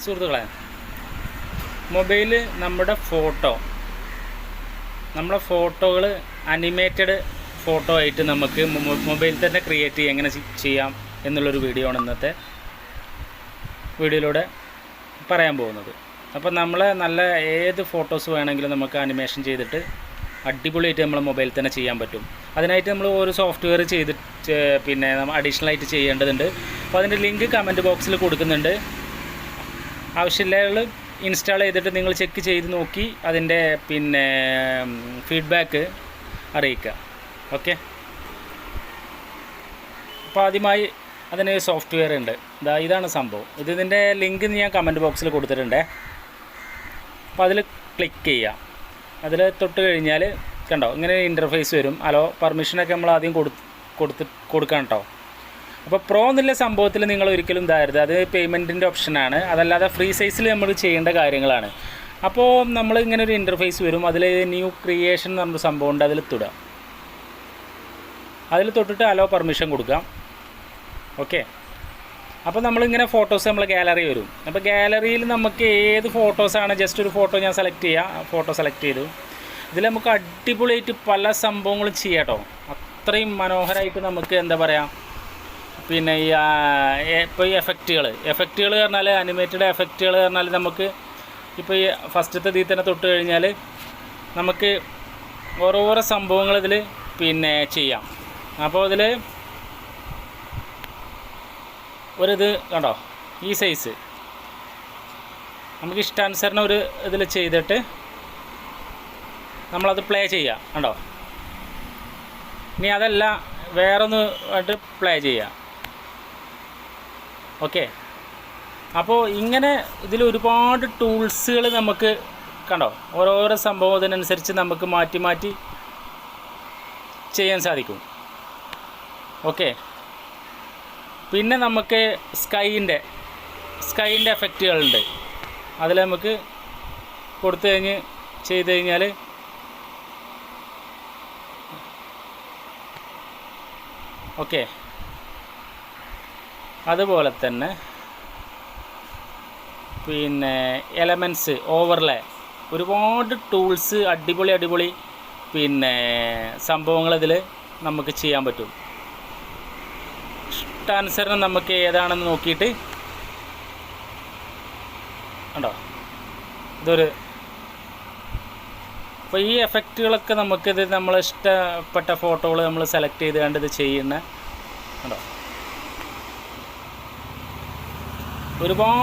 സുഹൃത്തുക്കളെ, മൊബൈൽ നമ്മുടെ ഫോട്ടോകൾ അനിമേറ്റഡ് ഫോട്ടോ ആയിട്ട് നമുക്ക് മൊബൈലിൽ തന്നെ ക്രിയേറ്റ് ചെയ്യുക എങ്ങനെ ചെയ്യാം എന്നുള്ളൊരു വീഡിയോ ആണ് ഇന്നത്തെ വീഡിയോയിലൂടെ പറയാൻ പോകുന്നത്. അപ്പോൾ നല്ല ഏത് ഫോട്ടോസ് വേണമെങ്കിലും നമുക്ക് അനിമേഷൻ ചെയ്തിട്ട് അടിപൊളിയായിട്ട് നമ്മൾ മൊബൈലിൽ തന്നെ ചെയ്യാൻ പറ്റും. അതിനായിട്ട് നമ്മൾ ഒരു സോഫ്റ്റ്വെയർ പിന്നെ നമ്മൾ അഡീഷണലായിട്ട് ചെയ്യേണ്ടതുണ്ട്. അപ്പോൾ അതിൻ്റെ ലിങ്ക് കമൻറ്റ് ബോക്സിൽ കൊടുക്കുന്നുണ്ട്. ആവശ്യമുള്ള ഇൻസ്റ്റാൾ ചെയ്തിട്ട് നിങ്ങൾ ചെക്ക് ചെയ്ത് നോക്കി അതിൻ്റെ പിന്നെ ഫീഡ്ബാക്ക് അറിയിക്കുക. ഓക്കെ. അപ്പോൾ ആദ്യമായി അതിന് സോഫ്റ്റ്വെയർ ഉണ്ട്. ഇതാണ് സംഭവം. ഇതിൻ്റെ ലിങ്ക് ഞാൻ കമൻറ്റ് ബോക്സിൽ കൊടുത്തിട്ടുണ്ട്. അപ്പോൾ അതിൽ ക്ലിക്ക് ചെയ്യുക. അതിൽ തൊട്ട് കഴിഞ്ഞാൽ കണ്ടോ ഇങ്ങനെ ഇൻ്റർഫേസ് വരും. പെർമിഷനൊക്കെ നമ്മൾ ആദ്യം കൊടുക്കണം കേട്ടോ. അപ്പോൾ പ്രോ എന്നുള്ള സംഭവത്തിൽ നിങ്ങൾ ഒരിക്കലും ഇതായിരുന്നു, അത് പേയ്മെൻറ്റിൻ്റെ ഓപ്ഷനാണ്. അതല്ലാതെ ഫ്രീ സൈസിൽ നമ്മൾ ചെയ്യേണ്ട കാര്യങ്ങളാണ്. അപ്പോൾ നമ്മൾ ഇങ്ങനെ ഒരു ഇൻ്റർഫേസ് വരും. അതിൽ ന്യൂ ക്രിയേഷൻ എന്ന് പറഞ്ഞൊരു സംഭവം ഉണ്ട്. അതിൽ തൊട്ടിട്ട് പെർമിഷൻ കൊടുക്കാം. ഓക്കെ. അപ്പോൾ നമ്മളിങ്ങനെ ഫോട്ടോസ് നമ്മൾ ഗാലറി വരും. അപ്പോൾ ഗാലറിയിൽ നമുക്ക് ഏത് ഫോട്ടോസാണ്, ജസ്റ്റ് ഒരു ഫോട്ടോ ഞാൻ സെലക്ട് ചെയ്യുക. ഫോട്ടോ സെലക്ട് ചെയ്തു. ഇതിൽ നമുക്ക് അടിപൊളിയായിട്ട് പല സംഭവങ്ങളും ചെയ്യാം കേട്ടോ. അത്രയും മനോഹരമായിട്ട് നമുക്ക് എന്താ പറയുക, പിന്നെ ഇപ്പോൾ ഈ എഫക്റ്റുകൾ പറഞ്ഞാൽ അനിമേറ്റഡ് എഫക്റ്റുകൾ പറഞ്ഞാൽ നമുക്ക് ഇപ്പോൾ ഈ ഫസ്റ്റത്തെ ഇതിൽ തന്നെ തൊട്ട് കഴിഞ്ഞാൽ നമുക്ക് ഓരോരോ സംഭവങ്ങൾ ഇതിൽ പിന്നെ ചെയ്യാം. അപ്പോൾ ഇതിൽ ഒരിത് കണ്ടോ, ഈ സൈസ് നമുക്ക് ഇഷ്ടാനുസരണം ഒരു ഇതിൽ ചെയ്തിട്ട് നമ്മളത് പ്ലേ ചെയ്യുക. കണ്ടോ, ഇനി അതല്ല വേറൊന്ന് ആയിട്ട് പ്ലേ ചെയ്യുക. ഓക്കെ. അപ്പോൾ ഇങ്ങനെ ഇതിൽ ഒരുപാട് ടൂൾസുകൾ നമുക്ക് കണ്ടോ, ഓരോരോ സംഭവത്തിനനുസരിച്ച് നമുക്ക് മാറ്റി ചെയ്യാൻ സാധിക്കും. ഓക്കെ. പിന്നെ നമുക്ക് സ്കൈൻ്റെ എഫക്റ്റുകളുണ്ട്. അതിൽ നമുക്ക് ചെയ്ത് കഴിഞ്ഞാൽ ഓക്കെ. അതുപോലെ തന്നെ പിന്നെ എലമെൻറ്റ്സ്, ഓവർലേ, ഒരുപാട് ടൂൾസ്, അടിപൊളി പിന്നെ സംഭവങ്ങൾ ഇതിൽ നമുക്ക് ചെയ്യാൻ പറ്റും. ഇഷ്ടാനുസരണം നമുക്ക് ഏതാണെന്ന് നോക്കിയിട്ട് ഉണ്ടോ അപ്പോൾ ഈ എഫക്റ്റുകളൊക്കെ നമുക്കിത് നമ്മൾ ഇഷ്ടപ്പെട്ട ഫോട്ടോകൾ നമ്മൾ സെലക്ട് ചെയ്ത് കണ്ട് ഇത് ചെയ്യുന്ന ഉണ്ടോ ഒരുപാട്